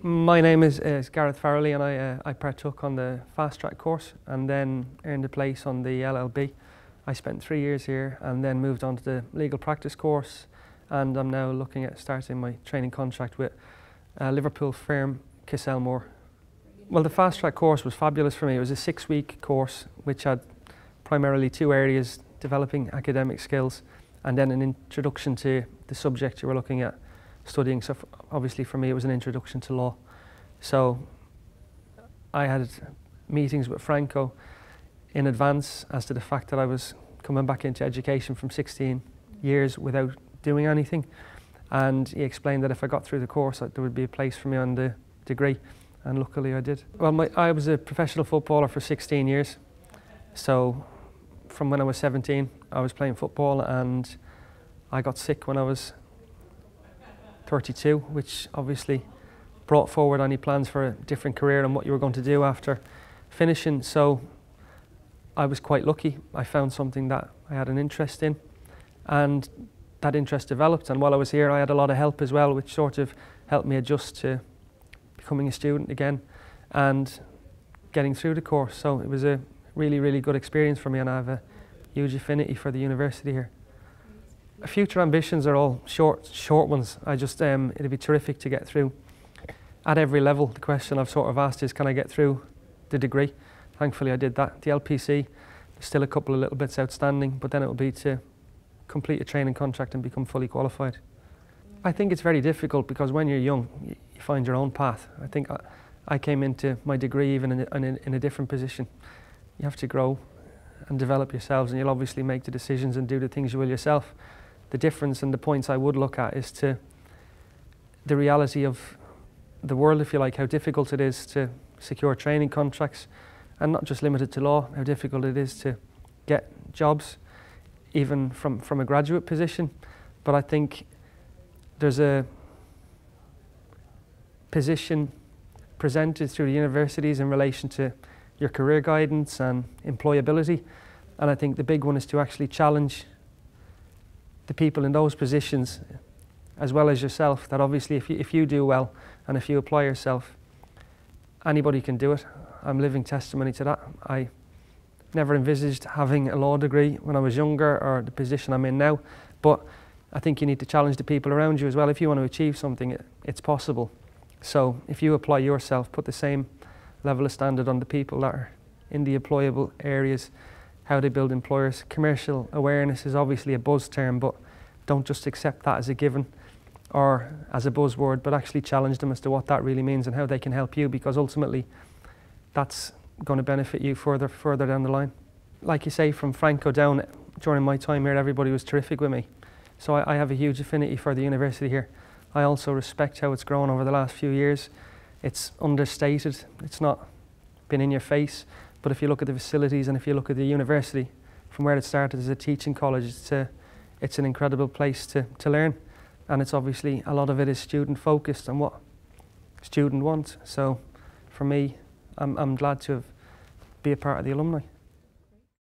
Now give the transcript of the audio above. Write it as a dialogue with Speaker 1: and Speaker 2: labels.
Speaker 1: My name is Gareth Farrelly, and I partook on the fast track course and then earned a place on the LLB. I spent 3 years here and then moved on to the legal practice course, and I'm now looking at starting my training contract with a Liverpool firm, Kisselmore. Well, the fast track course was fabulous for me. It was a 6-week course which had primarily 2 areas: developing academic skills and then an introduction to the subject you were looking at studying. So obviously for me it was an introduction to law. So I had meetings with Franco in advance as to the fact that I was coming back into education from 16 years without doing anything, and he explained that if I got through the course there would be a place for me on the degree, and luckily I did. Well, I was a professional footballer for 16 years, so from when I was 17 I was playing football, and I got sick when I was 32, which obviously brought forward any plans for a different career and what you were going to do after finishing. So I was quite lucky. I found something that I had an interest in, and that interest developed, and while I was here I had a lot of help as well, which sort of helped me adjust to becoming a student again and getting through the course. So it was a really good experience for me, and I have a huge affinity for the university here. Future ambitions are all short ones. It'd be terrific to get through at every level. The question I've sort of asked is, can I get through the degree? Thankfully I did that. The LPC, there's still a couple of little bits outstanding, but then it will be to complete a training contract and become fully qualified. I think it's very difficult because when you're young you find your own path. I think I came into my degree even in a different position. You have to grow and develop yourselves, and you'll obviously make the decisions and do the things you will yourself. The difference and the points I would look at is to the reality of the world, if you like, how difficult it is to secure training contracts, and not just limited to law, how difficult it is to get jobs, even from a graduate position. But I think there's a position presented through the universities in relation to your career guidance and employability, and I think the big one is to actually challenge the people in those positions as well as yourself, that obviously if you do well and if you apply yourself, anybody can do it. I'm living testimony to that. I never envisaged having a law degree when I was younger, or the position I'm in now, but I think you need to challenge the people around you as well. If you want to achieve something, it's possible. So if you apply yourself, put the same level of standard on the people that are in the employable areas, how they build employers. Commercial awareness is obviously a buzz term, but don't just accept that as a given or as a buzzword, but actually challenge them as to what that really means and how they can help you, because ultimately that's going to benefit you further down the line. Like you say, from Franco down, during my time here everybody was terrific with me. So I have a huge affinity for the university here. I also respect how it's grown over the last few years. It's understated, it's not been in your face. But if you look at the facilities and if you look at the university, from where it started as a teaching college, it's an incredible place to learn. And it's obviously, a lot of it is student focused and what student wants. So for me, I'm glad to be a part of the alumni.